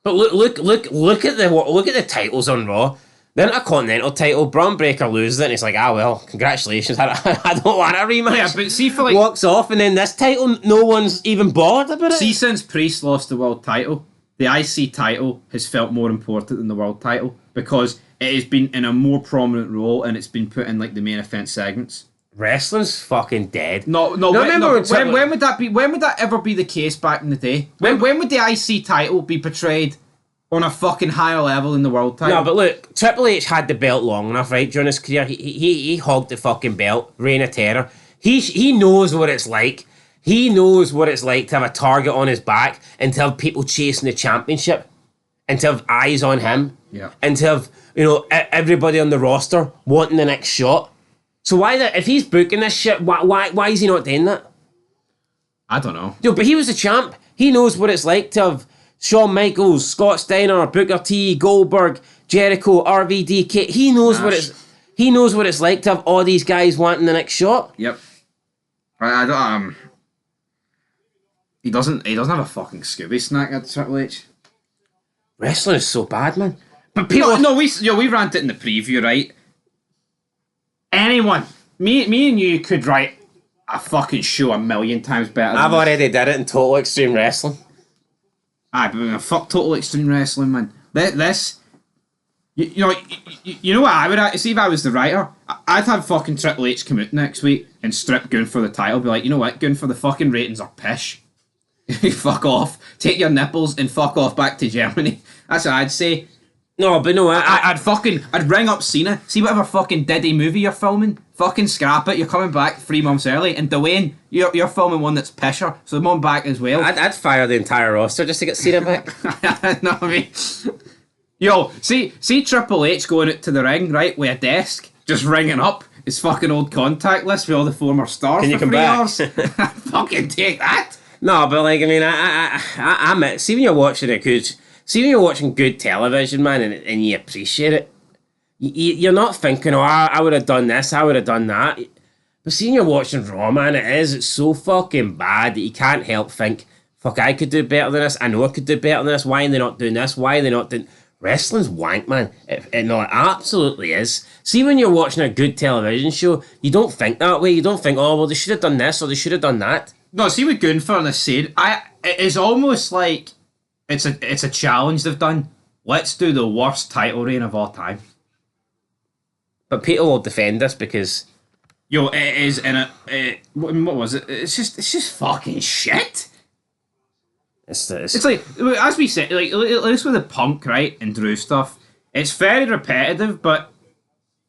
But look at the titles on Raw. Then a Continental title, Braun Breaker loses it, and it's like, well, congratulations, I don't want a rematch. Yeah, but see, for like, walks off, and then this title, no one's even bothered about it. See, since Priest lost the world title, the IC title has felt more important than the world title because it has been in a more prominent role and it's been put in like the main event segments. wrestling's fucking dead. When would that be? When would that ever be the case back in the day? When would the IC title be portrayed on a fucking higher level than the world title? No, but look, Triple H had the belt long enough, right, during his career. He hogged the fucking belt, Reign of Terror. He knows what it's like. He knows what it's like to have a target on his back and to have people chasing the championship and to have eyes on him. Yeah. And to have, everybody on the roster wanting the next shot. So if he's booking this shit, why is he not doing that? I don't know. Yo, but he was the champ. He knows what it's like to have Shawn Michaels, Scott Steiner, Booker T, Goldberg, Jericho, RVD, He knows what it's like to have all these guys wanting the next shot. Yep. I don't. He doesn't have a fucking Scooby snack at Triple H. Wrestling is so bad, man. But people, we ranted in the preview, right? Anyone, me and you could write a fucking show a million times better. I've already did it in Total Extreme Wrestling. Aye, but fuck Total Extreme Wrestling, man. This, you know what I would see if I was the writer? I'd have fucking Triple H come out next week and strip Gunther the title. Be like, you know what, Gunther, the fucking ratings are pish. Fuck off. Take your nipples and fuck off back to Germany. That's what I'd say. No, but no, I'd ring up Cena. See whatever fucking Diddy movie you're filming. Fucking scrap it. You're coming back 3 months early. And Dwayne, you're filming one that's pisher. So I'm on back as well. I'd fire the entire roster just to get Cena back. No, I mean, yo, see Triple H going out to the ring, right, with a desk, just ringing up his fucking old contact list with all the former stars. Can you come back? Fucking take that. No, but like, I mean, I admit, see when you're watching good television, man, and you appreciate it, you're not thinking, I would have done this, I would have done that. But seeing you're watching Raw, man, it's so fucking bad that you can't help think, fuck, I could do better than this, I know I could do better than this, why are they not doing this, why are they not doing... Wrestling's wank, man. It absolutely is. See, when you're watching a good television show, you don't think that way. You don't think, well, they should have done this or they should have done that. No, see what Gunther and said. It's almost like it's a challenge they've done. Let's do the worst title reign of all time. But people will defend us because, yo, it is in what was it? It's just fucking shit. It's like, as we said, like at least with the Punk, right, and Drew stuff, it's very repetitive, but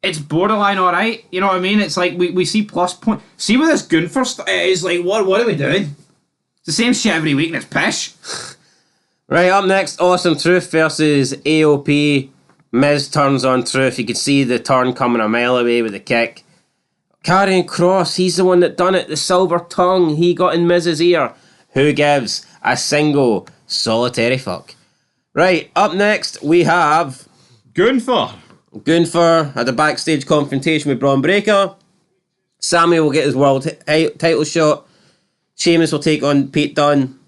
it's borderline alright. You know what I mean? It's like we see plus point. See with this Gunther stuff, it's like, what are we doing? It's the same shit every week and it's pish. Right, up next, Awesome Truth versus AOP. Miz turns on Truth. You could see the turn coming a mile away with the kick. Karrion Kross, he's the one that done it. The silver tongue, he got in Miz's ear. Who gives a single solitary fuck? Right, up next, we have... Gunther had a backstage confrontation with Braun Breaker. Sami will get his world title shot. Sheamus will take on Pete Dunne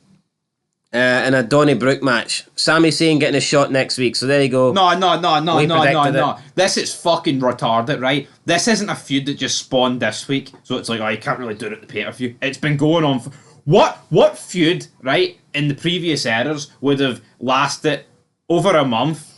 in a Donny Brooke match. Sami Zayn getting a shot next week, so there you go. No. This is fucking retarded, right? This isn't a feud that just spawned this week, so it's like, you can't really do it at the pay-per-view. It's been going on for... What feud, right, in the previous eras would have lasted over a month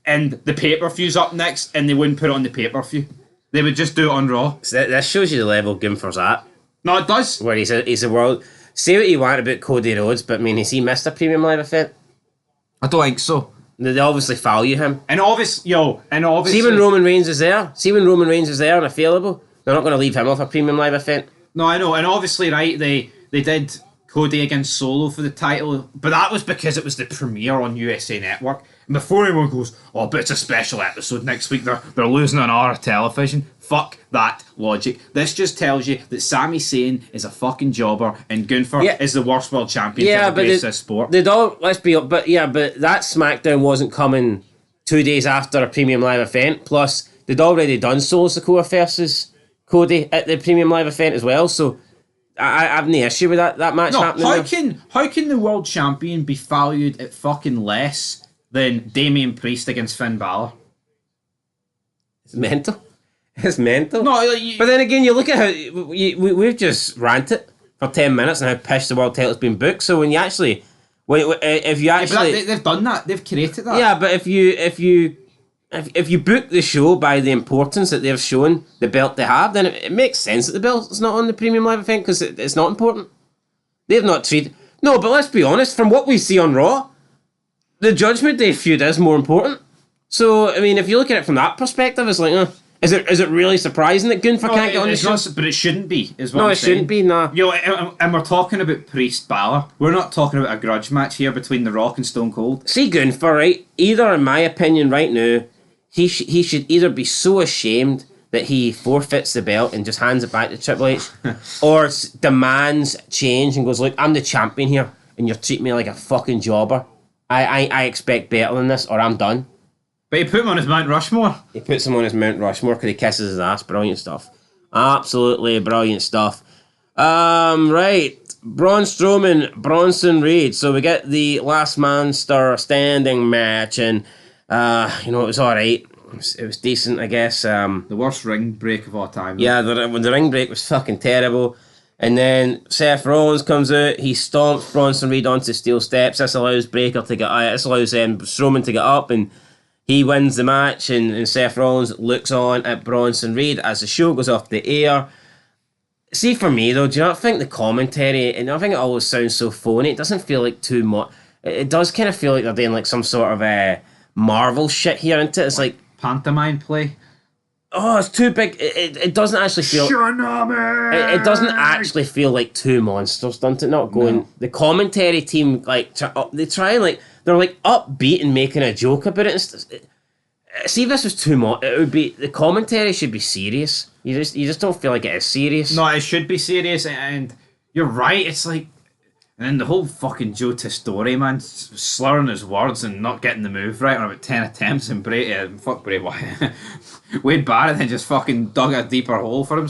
and the pay-per-view's up next and they wouldn't put it on the pay-per-view? They would just do it on Raw. So that shows you the level Gunther's at. No, it does. Where he's a world... Say what you want about Cody Rhodes, but I mean, has he missed a premium live event? I don't think so. They obviously value him. And obviously... See when Roman Reigns is there and available, they're not going to leave him off a premium live event. No, I know. And obviously, right, they did Cody against Solo for the title, but that was because it was the premiere on USA Network. And before anyone goes, but it's a special episode next week, they're losing an hour of television. Fuck that logic. This just tells you that Sami Zayn is a fucking jobber and Gunther is the worst world champion to ever grace this sport. But that SmackDown wasn't coming 2 days after a premium live event. Plus, they'd already done Solo Sikoa versus Cody at the premium live event as well, so I have no issue with that match happening. How can the world champion be valued at fucking less than Damian Priest against Finn Balor? It's mental. No, but then again, you look at how we've just ranted for 10 minutes and how pissed the world title's been booked. So when you actually, they've done that. They've created that. Yeah, but if you if you book the show by the importance that they're showing the belt they have, then it makes sense that the belt's not on the premium live event because it's not important. They've not treated... No, but let's be honest, from what we see on Raw, the Judgment Day feud is more important. So, I mean, if you look at it from that perspective, it's like, is it really surprising that Gunther can't get on the show? But it shouldn't be, is what No, I'm it saying. shouldn't be, nah. And we're talking about Priest Balor. We're not talking about a grudge match here between The Rock and Stone Cold. See, Gunther, right? Either, in my opinion, right now, he should either be so ashamed that he forfeits the belt and just hands it back to Triple H, or demands change and goes, look, I'm the champion here, and you're treating me like a fucking jobber. I expect better than this, or I'm done. But he put him on his Mount Rushmore. He puts him on his Mount Rushmore because he kisses his ass. Brilliant stuff. Absolutely brilliant stuff. Right. Braun Strowman, Bronson Reed. So we get the last man standing match, and it was alright. It was decent, I guess. The worst ring break of all time. Yeah, the ring break was fucking terrible. And then Seth Rollins comes out. He stomps Bronson Reed onto steel steps. This allows Breaker to get. This allows Strowman to get up, and he wins the match. And Seth Rollins looks on at Bronson Reed as the show goes off the air. See, for me though, do you not think the commentary? And I think it always sounds so phony. It doesn't feel like too much. It does kind of feel like they're doing like some sort of Marvel shit here, isn't it? It's like pantomime play. Oh, it's too big. It doesn't actually feel... It doesn't actually feel like two monsters, doesn't it? Not going... No. The commentary team, like, they try and, like... They're, like, upbeat and making a joke about it. See, if this was too much, it would be... The commentary should be serious. You just don't feel like it is serious. No, it should be serious, and you're right. It's like... And then the whole fucking Joe Testore, man, slurring his words and not getting the move right on about 10 attempts, and fuck Bray Wyatt. Wade Barrett then just fucking dug a deeper hole for him.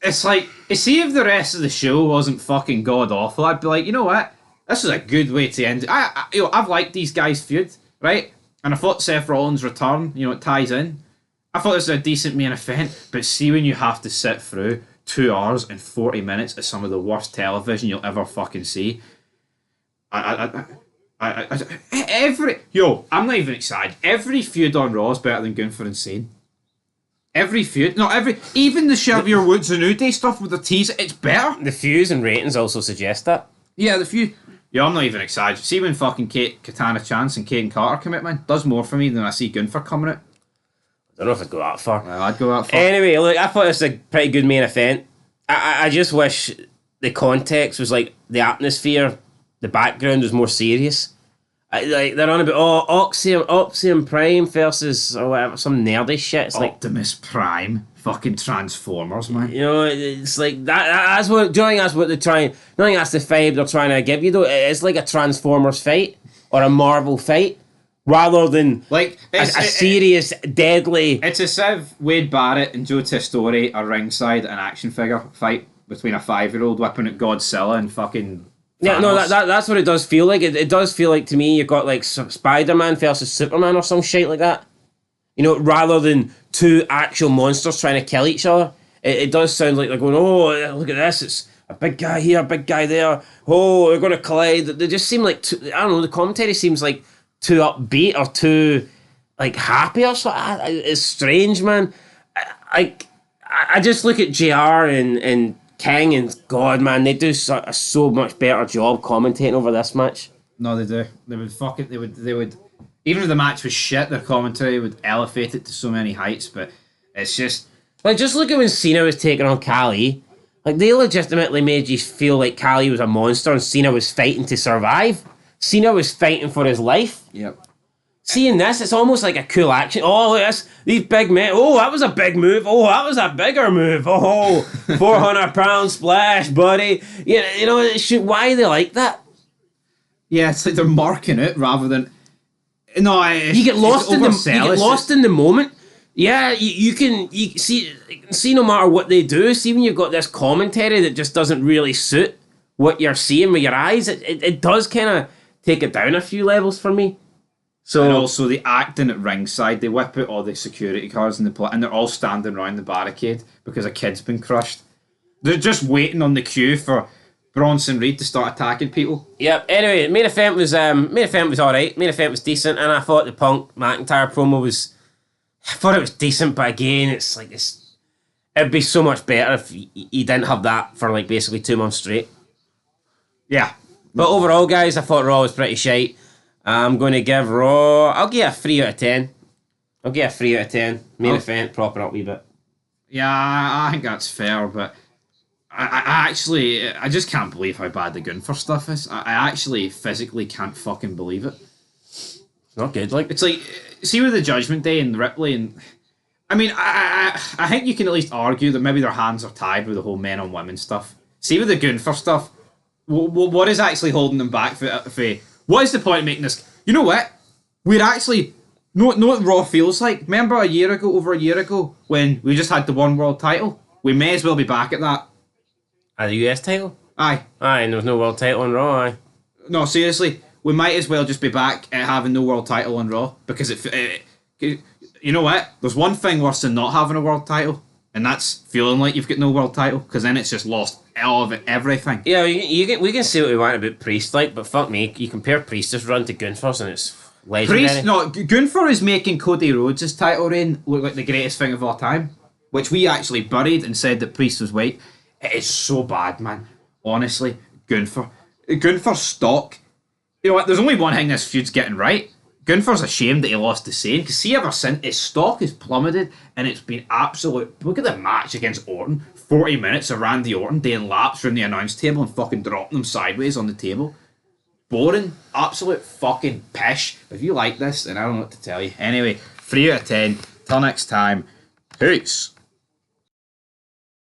It's like, see if the rest of the show wasn't fucking god awful, I'd be like, you know what? This is a good way to end it. I've liked these guys' feud, right? And I thought Seth Rollins' return, it ties in. I thought this was a decent main event, but see when you have to sit through 2 hours and 40 minutes of some of the worst television you'll ever fucking see. I'm not even excited. Every feud on Raw is better than Gunther and Sane. Every feud, even the Xavier Woods and New Day stuff with the tease, it's better. The views and ratings also suggest that. Yeah, the feud. Yeah, I'm not even excited. See when fucking Katana Chance and Kate Carter come out, man, does more for me than I see Gunther coming out. I don't know if I'd go that far. Well, I'd go that far. Anyway, look, I thought this was a pretty good main event. I just wish the context was like the atmosphere, the background was more serious. They're on about Optium Prime versus or whatever, some nerdy shit. It's Optimus Prime, fucking Transformers, man. It's like that's what. Do you think that's what they're trying? Do you think that's the vibe they're trying to give you though? It's like a Transformers fight or a Marvel fight. Rather than like a serious, deadly... It's as if Wade Barrett and Joe Testore are ringside an action figure fight between a 5-year-old whipping at Godzilla and fucking... Thanos. Yeah, no, that's what it does feel like. It does feel like, to me, you've got like Spider-Man versus Superman or some shit like that. Rather than two actual monsters trying to kill each other. It does sound like they're going, oh, look at this, it's a big guy here, a big guy there. Oh, they're going to collide. They just seem like... I don't know, the commentary seems like... too upbeat or too like happy or something. It's strange, man. I just look at JR and King and God, man, they do a so much better job commentating over this match. No, they do. They would even if the match was shit, their commentary would elevate it to so many heights. But it's just like, just look at when Cena was taking on Khali. Like, they legitimately made you feel like Khali was a monster and Cena was fighting to survive. Cena was fighting for his life. Yep. Seeing this, it's almost like a cool action. Oh, yes, these big men. Oh, that was a big move. Oh, that was a bigger move. Oh, 400-pound splash, buddy. Why are they like that? Yeah, it's like they're marking it rather than... No, you get lost in the moment. Yeah, you can see no matter what they do. See when you've got this commentary that just doesn't really suit what you're seeing with your eyes. It does kind of take it down a few levels for me. So, and also the acting at ringside, they whip out all the security cars and they're all standing around the barricade because a kid's been crushed. They're just waiting on the queue for Bronson Reed to start attacking people. Yep. Anyway, main event was alright. Main event was decent, and I thought the Punk McIntyre promo was. I thought it was decent, but again, it's like this. It'd be so much better if you didn't have that for like basically 2 months straight. Yeah. But overall, guys, I thought Raw was pretty shite. I'm going to give Raw. I'll give it a 3 out of 10. I'll give it a 3 out of 10. Main event, propping up a wee bit. Yeah, I think that's fair, but I actually, I just can't believe how bad the Gunther stuff is. I actually physically can't fucking believe it. Not good, like. It's like, see with the Judgment Day and Ripley and... I mean, I think you can at least argue that maybe their hands are tied with the whole men on women stuff. See with the Gunther stuff, what is actually holding them back for what is the point of making this? You know what? We're actually... Know what Raw feels like? Remember over a year ago, when we just had the one world title? We may as well be back at that. The US title? Aye. Aye, and there was no world title on Raw, aye. No, seriously. We might as well just be back at having no world title on Raw. Because you know what? There's one thing worse than not having a world title. And that's feeling like you've got no world title. Because then it's just lost all of it, everything. Yeah, we can say what we want about Priest, like, but fuck me, you compare Priest's run to Gunther's and it's legendary. Gunther is making Cody Rhodes' title reign look like the greatest thing of all time. Which we actually buried and said that Priest was white. It is so bad, man. Honestly, Gunther's stock. You know what? There's only one thing this feud's getting right. Gunther's ashamed that he lost to Zayn, because see, ever since his stock has plummeted and it's been absolute. Look at the match against Orton. 40 minutes of Randy Orton doing laps around the announce table and fucking dropping them sideways on the table. Boring, absolute fucking pish. If you like this, then I don't know what to tell you. Anyway, 3 out of 10. Till next time. Peace.